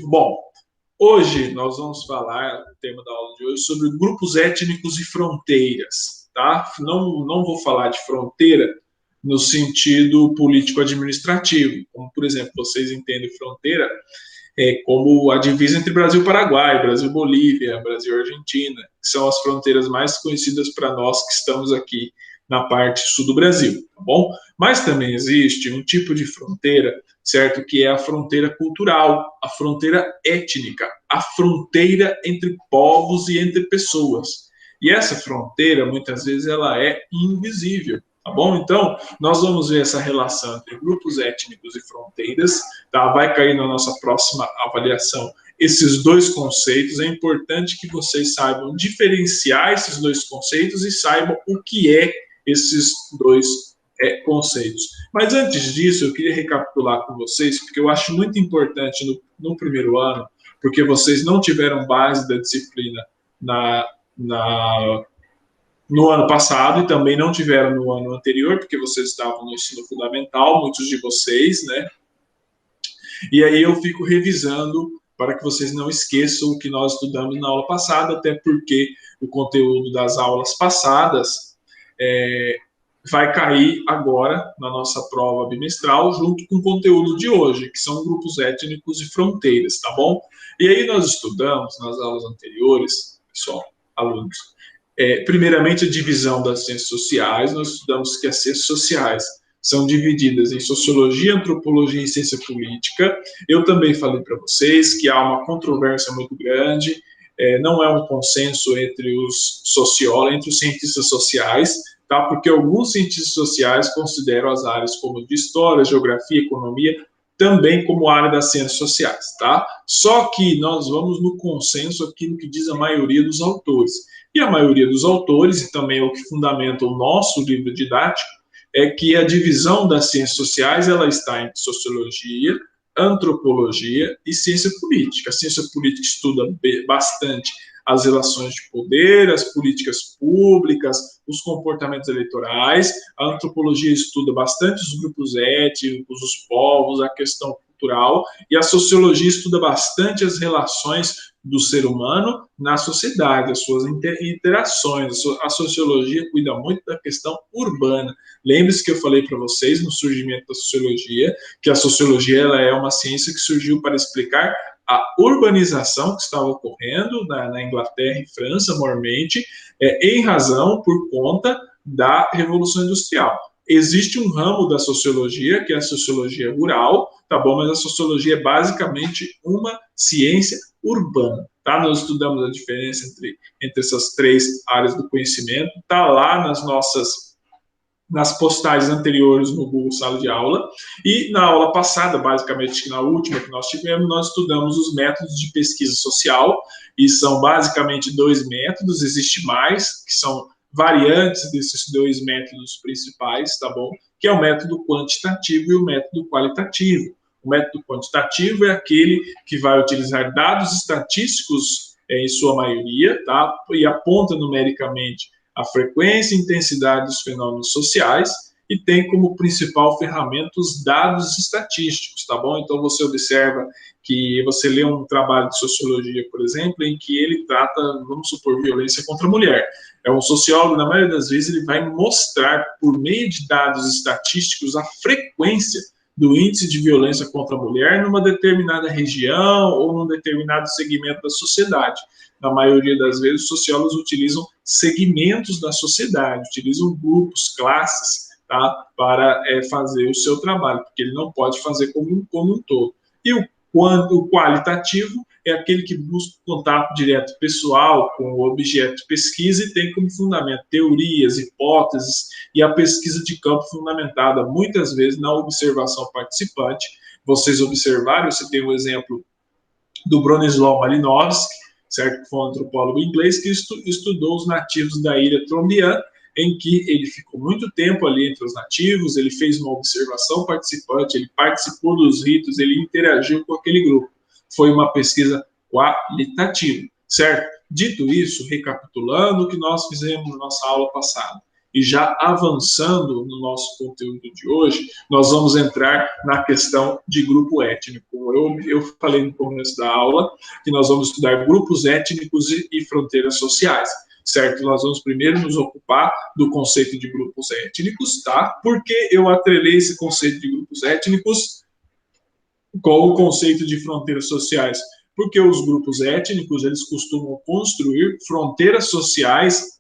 Bom, hoje nós vamos falar, o tema da aula de hoje, sobre grupos étnicos e fronteiras, tá? Não vou falar de fronteira no sentido político-administrativo, como, por exemplo, vocês entendem fronteira como a divisa entre Brasil e Paraguai, Brasil e Bolívia, Brasil e Argentina, que são as fronteiras mais conhecidas para nós que estamos aqui na parte sul do Brasil, tá bom? Mas também existe um tipo de fronteira, certo? Que é a fronteira cultural, a fronteira étnica, a fronteira entre povos e entre pessoas. E essa fronteira, muitas vezes, ela é invisível, tá bom? Então, nós vamos ver essa relação entre grupos étnicos e fronteiras, tá? Vai cair na nossa próxima avaliação esses dois conceitos. É importante que vocês saibam diferenciar esses dois conceitos e saibam o que é esses dois conceitos. Mas antes disso, eu queria recapitular com vocês, porque eu acho muito importante no primeiro ano, porque vocês não tiveram base da disciplina no ano passado e também não tiveram no ano anterior, porque vocês estavam no ensino fundamental, muitos de vocês, né? E aí eu fico revisando para que vocês não esqueçam o que nós estudamos na aula passada, até porque o conteúdo das aulas passadas vai cair agora na nossa prova bimestral, junto com o conteúdo de hoje, que são grupos étnicos e fronteiras, tá bom? E aí nós estudamos nas aulas anteriores, pessoal, alunos, primeiramente a divisão das ciências sociais. Nós estudamos que as ciências sociais são divididas em sociologia, antropologia e ciência política. Eu também falei para vocês que há uma controvérsia muito grande, não é um consenso entre os sociólogos, entre os cientistas sociais, tá? Porque alguns cientistas sociais consideram as áreas como de história, geografia, economia, também como área das ciências sociais, tá? Só que nós vamos no consenso aqui no que diz a maioria dos autores. E a maioria dos autores, e também é o que fundamenta o nosso livro didático, é que a divisão das ciências sociais ela está entre sociologia, antropologia e ciência política. A ciência política estuda bastante as relações de poder, as políticas públicas, os comportamentos eleitorais. A antropologia estuda bastante os grupos étnicos, os povos, a questão cultural, e a sociologia estuda bastante as relações do ser humano na sociedade, as suas interações. A sociologia cuida muito da questão urbana. Lembre-se que eu falei para vocês no surgimento da sociologia, que a sociologia ela é uma ciência que surgiu para explicar a urbanização que estava ocorrendo na Inglaterra e França, maiormente, em razão, por conta da Revolução Industrial. Existe um ramo da sociologia, que é a sociologia rural, tá bom? Mas a sociologia é basicamente uma ciência urbana, tá? Nós estudamos a diferença entre essas três áreas do conhecimento, tá lá nas postagens anteriores no Google Sala de Aula. E na aula passada, basicamente na última que nós tivemos, nós estudamos os métodos de pesquisa social, e são basicamente dois métodos, existe mais, que são variantes desses dois métodos principais, tá bom? Que é o método quantitativo e o método qualitativo. O método quantitativo é aquele que vai utilizar dados estatísticos em sua maioria, tá? E aponta numericamente a frequência e intensidade dos fenômenos sociais e tem como principal ferramenta os dados estatísticos, tá bom? Então você observa que você lê um trabalho de sociologia, por exemplo, em que ele trata, vamos supor, violência contra a mulher. Um sociólogo, na maioria das vezes, ele vai mostrar, por meio de dados estatísticos, a frequência do índice de violência contra a mulher numa determinada região ou num determinado segmento da sociedade. Na maioria das vezes, os sociólogos utilizam segmentos da sociedade, utilizam grupos, classes, tá, para fazer o seu trabalho, porque ele não pode fazer como um todo. E o qualitativo é aquele que busca contato direto pessoal com o objeto de pesquisa e tem como fundamento teorias, hipóteses e a pesquisa de campo fundamentada muitas vezes na observação participante. Vocês observaram, você tem um exemplo do Bronislaw Malinowski, certo? Que foi um antropólogo inglês que estudou os nativos da ilha Trombian, em que ele ficou muito tempo ali entre os nativos, ele fez uma observação participante, ele participou dos ritos, ele interagiu com aquele grupo. Foi uma pesquisa qualitativa, certo? Dito isso, recapitulando o que nós fizemos na nossa aula passada, E já avançando no nosso conteúdo de hoje, nós vamos entrar na questão de grupo étnico. Eu falei no começo da aula que nós vamos estudar grupos étnicos e fronteiras sociais, certo? Nós vamos primeiro nos ocupar do conceito de grupos étnicos, tá? Porque eu atrelei esse conceito de grupos étnicos com o conceito de fronteiras sociais? Porque os grupos étnicos, eles costumam construir fronteiras sociais,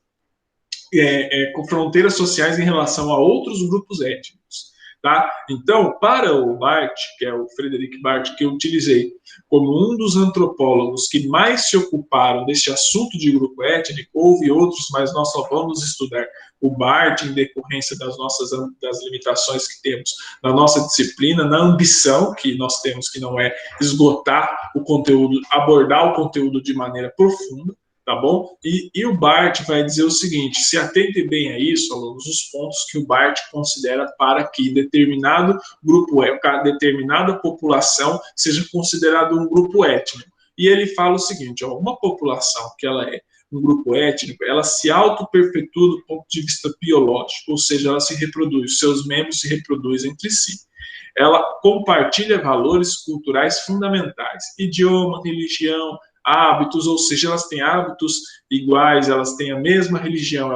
com fronteiras sociais em relação a outros grupos étnicos. Tá? Então, para o Barth, que é o Frederic Barth, que eu utilizei como um dos antropólogos que mais se ocuparam desse assunto de grupo étnico, houve outros, mas nós só vamos estudar o Barth em decorrência das limitações que temos na nossa disciplina, na ambição que nós temos, que não é esgotar o conteúdo, abordar o conteúdo de maneira profunda, tá bom? E o Barth vai dizer o seguinte, se atentem bem a isso, alunos, os pontos que o Barth considera para que determinado grupo, determinada população seja considerado um grupo étnico. E ele fala o seguinte, ó, uma população que ela é um grupo étnico, ela se auto-perpetua do ponto de vista biológico, ou seja, ela se reproduz, seus membros se reproduzem entre si. Ela compartilha valores culturais fundamentais, idioma, religião, hábitos, ou seja, elas têm hábitos iguais, elas têm a mesma religião,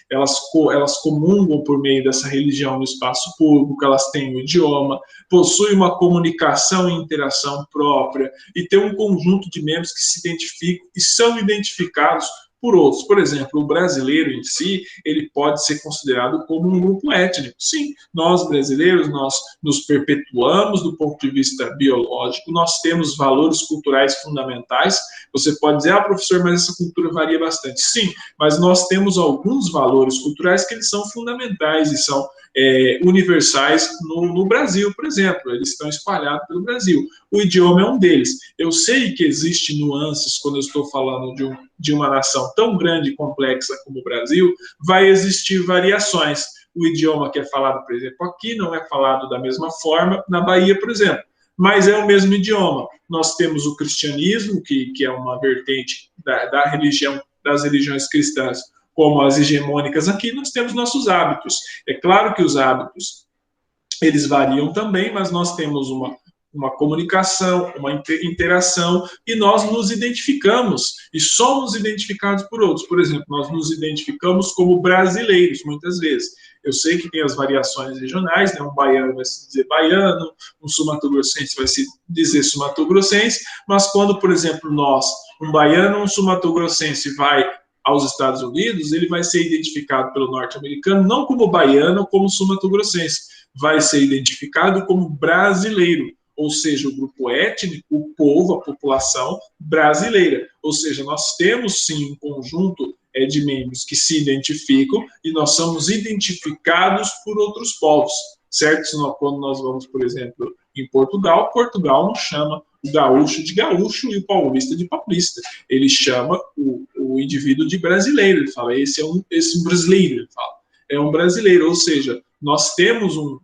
elas comungam por meio dessa religião no espaço público, elas têm o idioma, possuem uma comunicação e interação própria e tem um conjunto de membros que se identificam e são identificados por outros. Por exemplo, o brasileiro em si, ele pode ser considerado como um grupo étnico. Sim, nós brasileiros, nós nos perpetuamos do ponto de vista biológico, nós temos valores culturais fundamentais. Você pode dizer, professor, mas essa cultura varia bastante. Sim, mas nós temos alguns valores culturais que eles são fundamentais e são universais no Brasil, por exemplo. Eles estão espalhados pelo Brasil. O idioma é um deles. Eu sei que existem nuances quando eu estou falando de uma nação tão grande e complexa como o Brasil, vai existir variações. O idioma que é falado, por exemplo, aqui não é falado da mesma forma na Bahia, por exemplo, mas é o mesmo idioma. Nós temos o cristianismo, que é uma vertente das religiões cristãs, como as hegemônicas aqui, nós temos nossos hábitos. É claro que os hábitos, eles variam também, mas nós temos uma comunicação, uma interação, e nós nos identificamos, e somos identificados por outros. Por exemplo, nós nos identificamos como brasileiros, muitas vezes. Eu sei que tem as variações regionais, né? Um baiano vai se dizer baiano, um sumatogrossense vai se dizer sumatogrossense, mas quando, por exemplo, um baiano, um sumatogrossense vai aos Estados Unidos, ele vai ser identificado pelo norte-americano não como baiano, como sumatogrossense, vai ser identificado como brasileiro, ou seja, o grupo étnico, o povo, a população brasileira. Ou seja, nós temos sim um conjunto de membros que se identificam e nós somos identificados por outros povos, certo? Quando nós vamos, por exemplo, em Portugal não chama o gaúcho de gaúcho e o paulista de paulista. Ele chama o indivíduo de brasileiro. Ele fala, esse é um brasileiro, ele fala. É um brasileiro, ou seja, nós temos um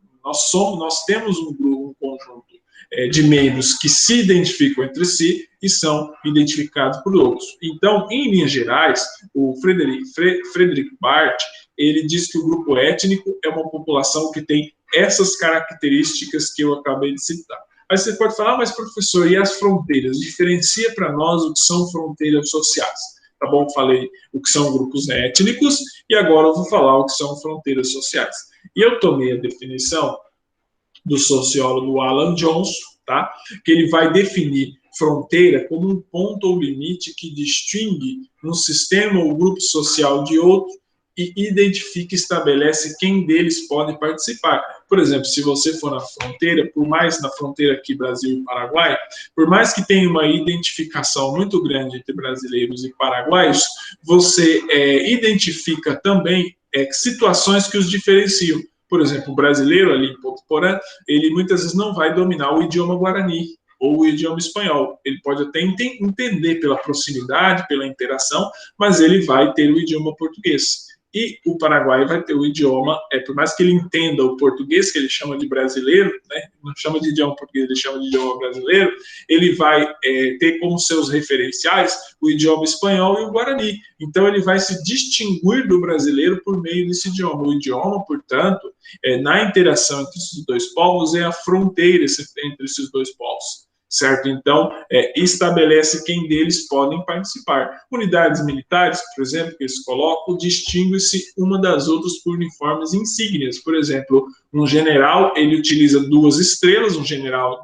conjunto de membros que se identificam entre si e são identificados por outros. Então, em linhas gerais, o Frederic Barth, ele diz que o grupo étnico é uma população que tem essas características que eu acabei de citar. Aí você pode falar, mas professor, e as fronteiras? Diferencia para nós o que são fronteiras sociais. Tá bom? Falei o que são grupos étnicos e agora eu vou falar o que são fronteiras sociais. E eu tomei a definição do sociólogo Alan Johnson, tá? Que ele vai definir fronteira como um ponto ou limite que distingue um sistema ou grupo social de outro e identifica e estabelece quem deles pode participar. Por exemplo, se você for na fronteira, por mais na fronteira aqui Brasil e Paraguai, por mais que tenha uma identificação muito grande entre brasileiros e paraguaios, você identifica também situações que os diferenciam. Por exemplo, o brasileiro ali em Ponto Porã, ele muitas vezes não vai dominar o idioma guarani ou o idioma espanhol. Ele pode até entender pela proximidade, pela interação, mas ele vai ter o idioma português. e o Paraguai vai ter o idioma, por mais que ele entenda o português, que ele chama de brasileiro, né, não chama de idioma português, ele chama de idioma brasileiro, ele vai ter como seus referenciais o idioma espanhol e o guarani. Então, ele vai se distinguir do brasileiro por meio desse idioma. O idioma, portanto, na interação entre esses dois povos, é a fronteira entre esses dois povos. Certo? Então, estabelece quem deles podem participar. Unidades militares, por exemplo, que eles colocam, distingue-se uma das outras por uniformes insígnias. Por exemplo, um general, ele utiliza 2 estrelas, um general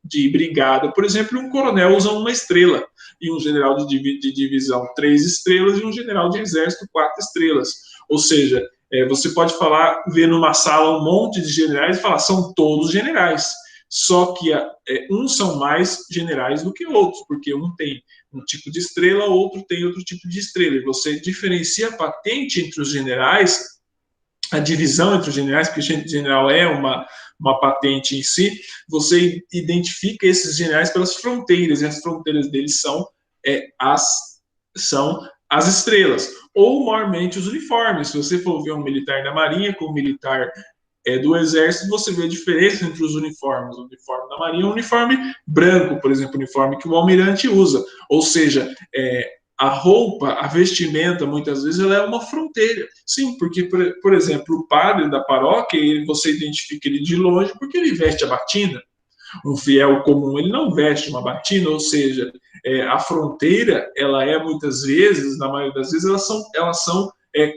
de brigada, por exemplo, e um coronel usa 1 estrela, e um general de divisão 3 estrelas, e um general de exército 4 estrelas. Ou seja, você pode ver numa sala um monte de generais e falar, são todos generais. Só que uns são mais generais do que outros, porque um tem um tipo de estrela, outro tem outro tipo de estrela. E você diferencia a patente entre os generais, a divisão entre os generais, porque general é uma patente em si, você identifica esses generais pelas fronteiras, e as fronteiras deles são as estrelas, ou maiormente os uniformes. Se você for ver um militar da Marinha com um militar do Exército, você vê a diferença entre os uniformes. O uniforme da Marinha é um uniforme branco, por exemplo, o uniforme que o almirante usa. Ou seja, a roupa, a vestimenta, muitas vezes, ela é uma fronteira. Sim, porque, por exemplo, o padre da paróquia, você identifica ele de longe porque ele veste a batina. Um fiel comum, ele não veste uma batina, ou seja, a fronteira, ela muitas vezes, na maioria das vezes, elas são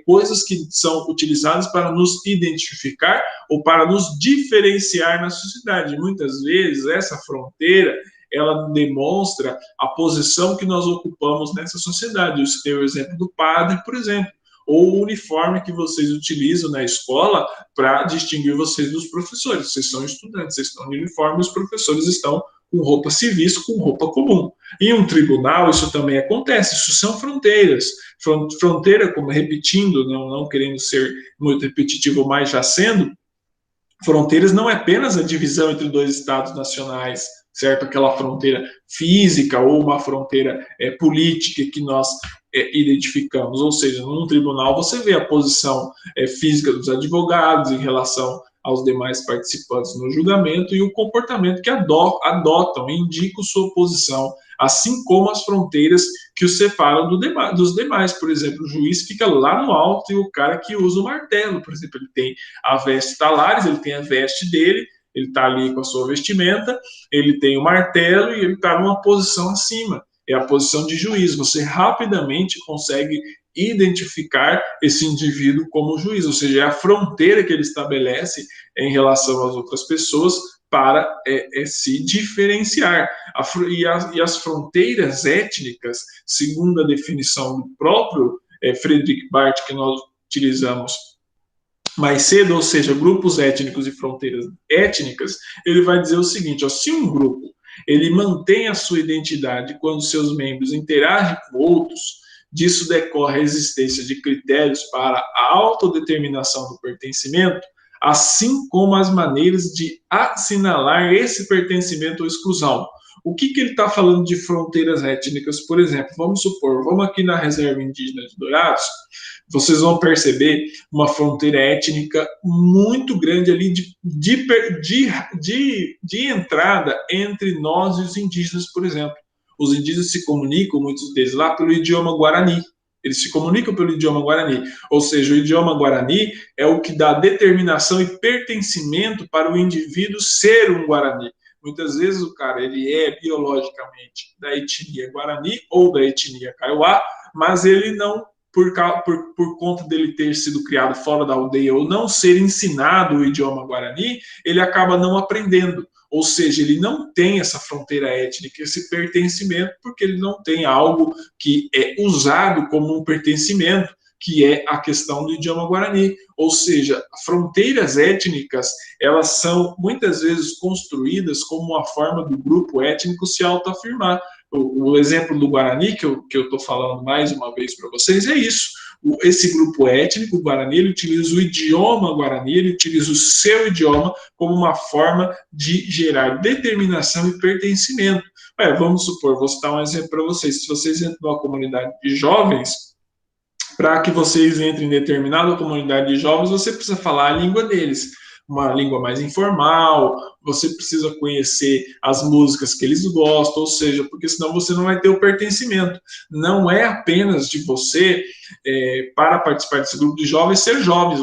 coisas que são utilizadas para nos identificar ou para nos diferenciar na sociedade. Muitas vezes, essa fronteira, ela demonstra a posição que nós ocupamos nessa sociedade. Eu citei o exemplo do padre, por exemplo, ou o uniforme que vocês utilizam na escola para distinguir vocês dos professores. Vocês são estudantes, vocês estão de uniforme, os professores estão com roupa civis, com roupa comum. Em um tribunal, isso também acontece, isso são fronteiras. Fronteira, como repetindo, não querendo ser muito repetitivo, mas já sendo, fronteiras não é apenas a divisão entre 2 estados nacionais, certo? Aquela fronteira física ou uma fronteira política que nós identificamos. Ou seja, num tribunal você vê a posição física dos advogados em relação aos demais participantes no julgamento e o comportamento que adotam e indicam sua posição, assim como as fronteiras que os separam dos demais. Por exemplo, o juiz fica lá no alto e o cara que usa o martelo, por exemplo, ele tem a veste talares, ele tem a veste dele, ele está ali com a sua vestimenta, ele tem o martelo e ele está numa posição acima. É a posição de juiz. Você rapidamente consegue identificar esse indivíduo como juiz, ou seja, é a fronteira que ele estabelece em relação às outras pessoas para se diferenciar. E as fronteiras étnicas, segundo a definição do próprio Friedrich Barth, que nós utilizamos mais cedo, ou seja, grupos étnicos e fronteiras étnicas, ele vai dizer o seguinte, se um grupo ele mantém a sua identidade quando seus membros interagem com outros, disso decorre a existência de critérios para a autodeterminação do pertencimento, assim como as maneiras de assinalar esse pertencimento ou exclusão. O que ele está falando de fronteiras étnicas, por exemplo? Vamos supor, vamos aqui na reserva indígena de Dourados, vocês vão perceber uma fronteira étnica muito grande ali de entrada entre nós e os indígenas, por exemplo. Os indígenas se comunicam, muitos deles lá, pelo idioma guarani. Eles se comunicam pelo idioma guarani. Ou seja, o idioma guarani é o que dá determinação e pertencimento para o indivíduo ser um guarani. Muitas vezes o cara ele é biologicamente da etnia guarani ou da etnia kaiowá, mas ele não, por conta dele ter sido criado fora da aldeia ou não ser ensinado o idioma guarani, ele acaba não aprendendo. Ou seja, ele não tem essa fronteira étnica, esse pertencimento, porque ele não tem algo que é usado como um pertencimento, que é a questão do idioma guarani. Ou seja, fronteiras étnicas, elas são muitas vezes construídas como uma forma do grupo étnico se autoafirmar. O exemplo do Guarani, que eu estou falando mais uma vez para vocês, é isso. Esse grupo étnico, o Guarani, ele utiliza o idioma Guarani, ele utiliza o seu idioma como uma forma de gerar determinação e pertencimento. Vamos supor, vou citar um exemplo para vocês. Se vocês entram numa comunidade de jovens, Para que vocês entrem em determinada comunidade de jovens, você precisa falar a língua deles, uma língua mais informal, você precisa conhecer as músicas que eles gostam, ou seja, porque senão você não vai ter o pertencimento. Não é apenas de você, para participar desse grupo de jovens, ser jovens,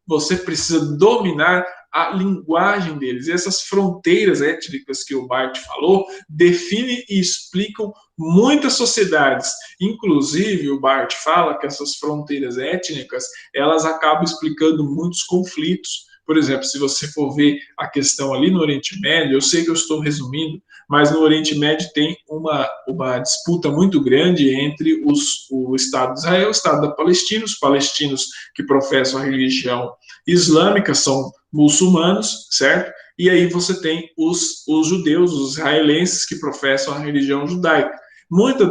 você precisa dominar a linguagem deles. E essas fronteiras étnicas que o Bart falou definem e explicam muitas sociedades. Inclusive, o Bart fala que essas fronteiras étnicas, elas acabam explicando muitos conflitos. Por exemplo, se você for ver a questão ali no Oriente Médio, eu sei que eu estou resumindo, mas no Oriente Médio tem uma disputa muito grande entre o Estado de Israel e o Estado da Palestina. Os palestinos que professam a religião islâmica são muçulmanos, certo? E aí você tem os judeus, os israelenses, que professam a religião judaica. Muitas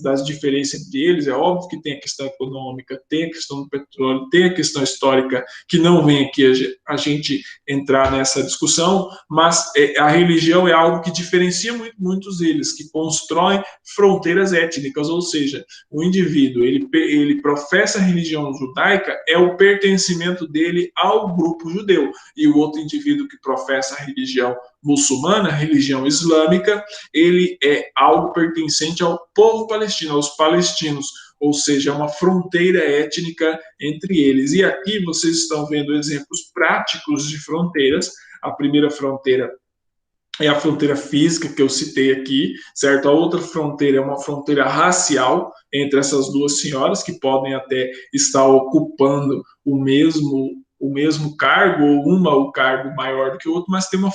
das diferenças entre eles, é óbvio que tem a questão econômica, tem a questão do petróleo, tem a questão histórica, que não vem aqui a gente entrar nessa discussão, mas a religião é algo que diferencia muitos deles, que constroem fronteiras étnicas, ou seja, o indivíduo, ele professa a religião judaica, é o pertencimento dele ao grupo judeu, e o outro indivíduo que professa a religião muçulmana, a religião islâmica, ele é algo pertencente ao povo palestino, aos palestinos, ou seja, é uma fronteira étnica entre eles. E aqui vocês estão vendo exemplos práticos de fronteiras. A primeira fronteira é a fronteira física que eu citei aqui, certo? A outra fronteira é uma fronteira racial entre essas duas senhoras, que podem até estar ocupando o mesmo cargo, ou uma o cargo maior do que o outro, mas tem uma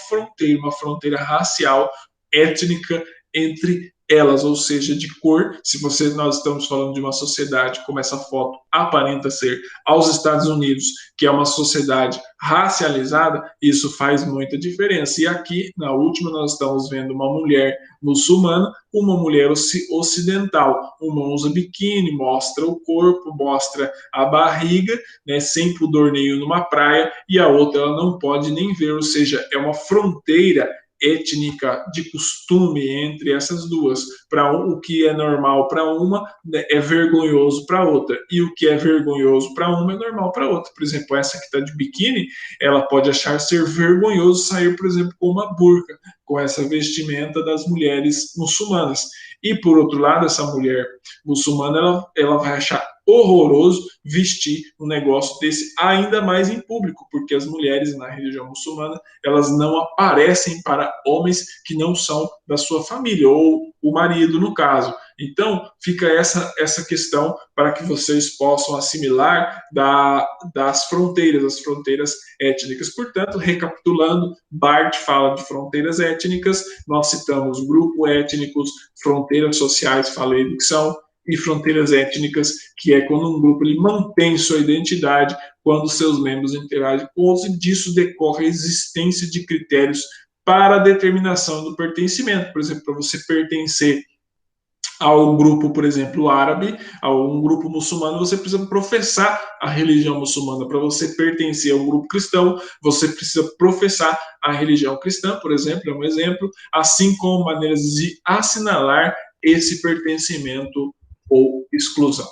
fronteira racial, étnica entre elas, ou seja, de cor. Se nós estamos falando de uma sociedade, como essa foto aparenta ser, aos Estados Unidos, que é uma sociedade racializada, isso faz muita diferença. E aqui, na última, nós estamos vendo uma mulher muçulmana, uma mulher ocidental. Uma usa biquíni, mostra o corpo, mostra a barriga, né, sem pudor nenhum numa praia, e a outra ela não pode nem ver, ou seja, é uma fronteira étnica de costume entre essas duas. O que é normal para uma, né, é vergonhoso para outra, e o que é vergonhoso para uma é normal para outra. Por exemplo, essa que está de biquíni, ela pode achar ser vergonhoso sair, por exemplo, com uma burca, com essa vestimenta das mulheres muçulmanas. E, por outro lado, essa mulher muçulmana, ela vai achar horroroso vestir um negócio desse, ainda mais em público, porque as mulheres na religião muçulmana, elas não aparecem para homens que não são da sua família, ou o marido, no caso. Então, fica essa questão para que vocês possam assimilar das fronteiras, as fronteiras étnicas. Portanto, recapitulando, Bart fala de fronteiras étnicas, nós citamos grupo étnicos, fronteiras sociais, falei do que são, e fronteiras étnicas, que é quando um grupo ele mantém sua identidade, quando seus membros interagem com outros, e disso decorre a existência de critérios para a determinação do pertencimento. Por exemplo, para você pertencer ao grupo, por exemplo, árabe, a um grupo muçulmano, você precisa professar a religião muçulmana. Para você pertencer ao grupo cristão, você precisa professar a religião cristã, por exemplo, é um exemplo, assim como maneiras de assinalar esse pertencimento ou exclusão.